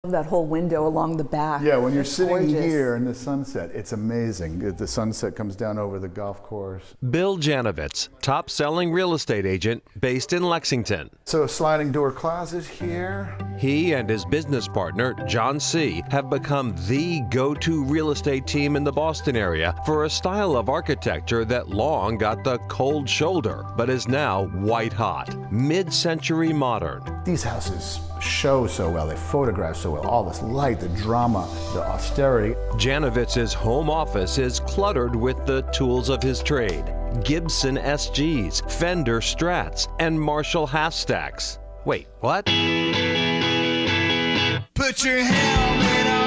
That whole window along the back. Yeah, when you're It's sitting gorgeous. here in the sunset, it's amazing. The sunset comes down over the golf course. Bill Janovitz, top-selling real estate agent based in Lexington. So a sliding door closet here. He and his business partner, John C., have become the go-to real estate team in the Boston area for a style of architecture that long got the cold shoulder, but is now white-hot, mid-century modern. These houses show so well, they photograph so well, all this light, the drama, the austerity. Janovitz's home office is cluttered with the tools of his trade. Gibson SGs, Fender Strats, and Marshall Half-Stacks. Wait, what? Put your helmet on.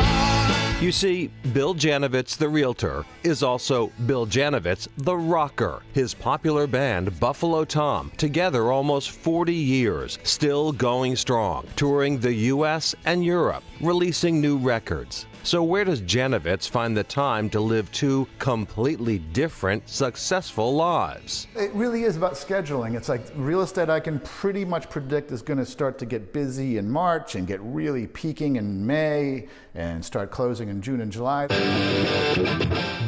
You see, Bill Janovitz, the realtor, is also Bill Janovitz, the rocker. His popular band, Buffalo Tom, together almost 40 years, still going strong, touring the U.S. and Europe, releasing new records. So where does Janovitz find the time to live two completely different, successful lives? It really is about scheduling. It's like real estate I can pretty much predict is going to start to get busy in March and get really peaking in May and start closing in June and July.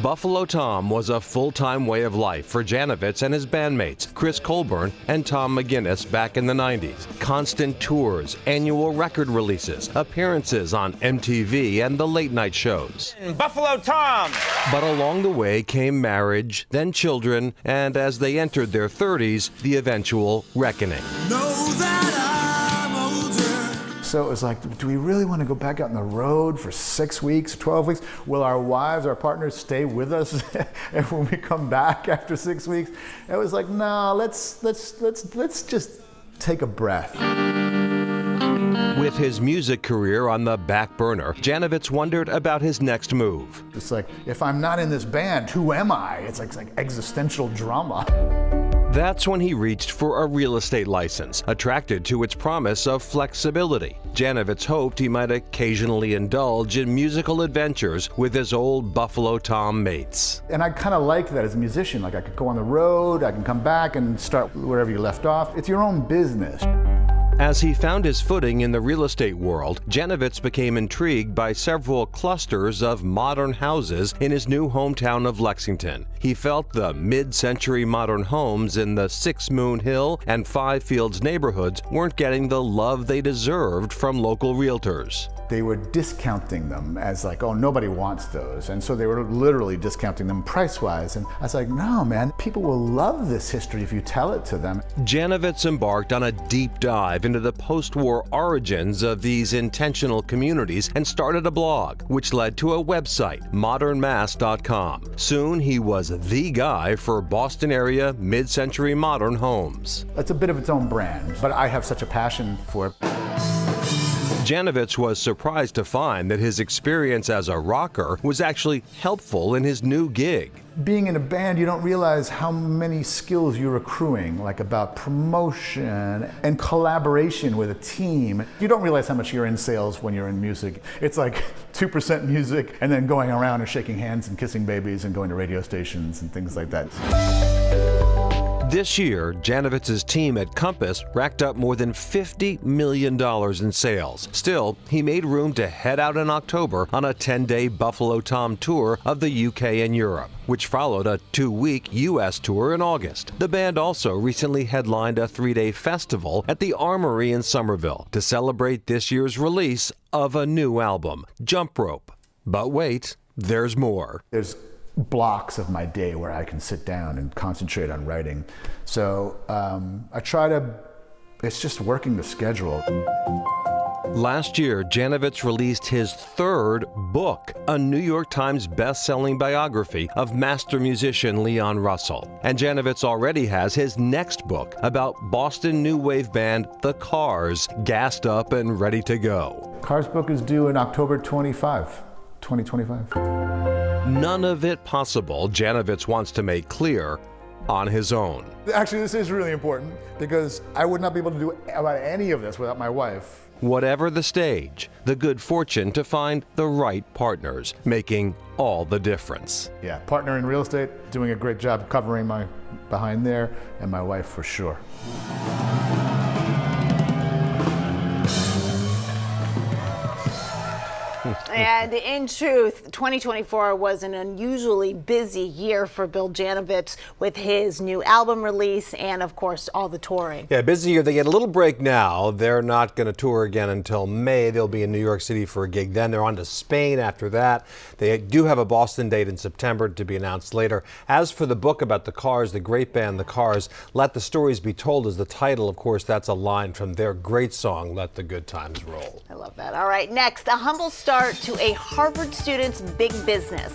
Buffalo Tom was a full-time way of life for Janovitz and his bandmates, Chris Colburn and Tom McGinnis, back in the 90s. Constant tours, annual record releases, appearances on MTV and the late-night shows. Buffalo Tom! But along the way came marriage, then children, and as they entered their 30s, the eventual reckoning. Know that I'm older. So it was like, do we really want to go back out on the road for 6 weeks, 12 weeks? Will our wives, our partners stay with us when we come back after 6 weeks? It was like, no, let's just take a breath. With his music career on the back burner, Janovitz wondered about his next move. It's like, if I'm not in this band, who am I? It's like existential drama. That's when he reached for a real estate license, attracted to its promise of flexibility. Janovitz hoped he might occasionally indulge in musical adventures with his old Buffalo Tom mates. And I kind of like that as a musician. Like I could go on the road, I can come back and start wherever you left off. It's your own business. As he found his footing in the real estate world, Janovitz became intrigued by several clusters of modern houses in his new hometown of Lexington. He felt the mid-century modern homes in the Six Moon Hill and Five Fields neighborhoods weren't getting the love they deserved from local realtors. They were discounting them as like, oh, nobody wants those. And so they were literally discounting them price-wise. And I was like, no, man, people will love this history if you tell it to them. Janovitz embarked on a deep dive into the post-war origins of these intentional communities and started a blog, which led to a website, modernmass.com. Soon he was the guy for Boston area mid-century modern homes. It's a bit of its own brand, but I have such a passion for it. Janovitz was surprised to find that his experience as a rocker was actually helpful in his new gig. Being in a band, you don't realize how many skills you're accruing, like about promotion and collaboration with a team. You don't realize how much you're in sales when you're in music. It's like 2% music and then going around and shaking hands and kissing babies and going to radio stations and things like that. This year, Janovitz's team at Compass racked up more than $50 million in sales. Still, he made room to head out in October on a 10-day Buffalo Tom tour of the UK and Europe, which followed a 2-week US tour in August. The band also recently headlined a 3-day festival at the Armory in Somerville to celebrate this year's release of a new album, Jump Rope. But wait, there's more. There's blocks of my day where I can sit down and concentrate on writing. So I try to, it's just working the schedule. Last year, Janovitz released his third book, a New York Times best-selling biography of master musician Leon Russell. And Janovitz already has his next book about Boston new wave band The Cars, gassed up and ready to go. Cars book is due in October 2025. None of it possible, Janovitz wants to make clear, on his own. Actually, this is really important because I would not be able to do about any of this without my wife. Whatever the stage, the good fortune to find the right partners, making all the difference. Yeah, partner in real estate, doing a great job covering my behind there, and my wife for sure. And in truth, 2024 was an unusually busy year for Bill Janovich with his new album release and, of course, all the touring. Yeah, busy year. They get a little break now. They're not going to tour again until May. They'll be in New York City for a gig. Then they're on to Spain after that. They do have a Boston date in September to be announced later. As for the book about the Cars, the great band The Cars, Let the Stories Be Told is the title. Of course, that's a line from their great song, Let the Good Times Roll. I love that. All right, next, a humble start to a Harvard student's big business.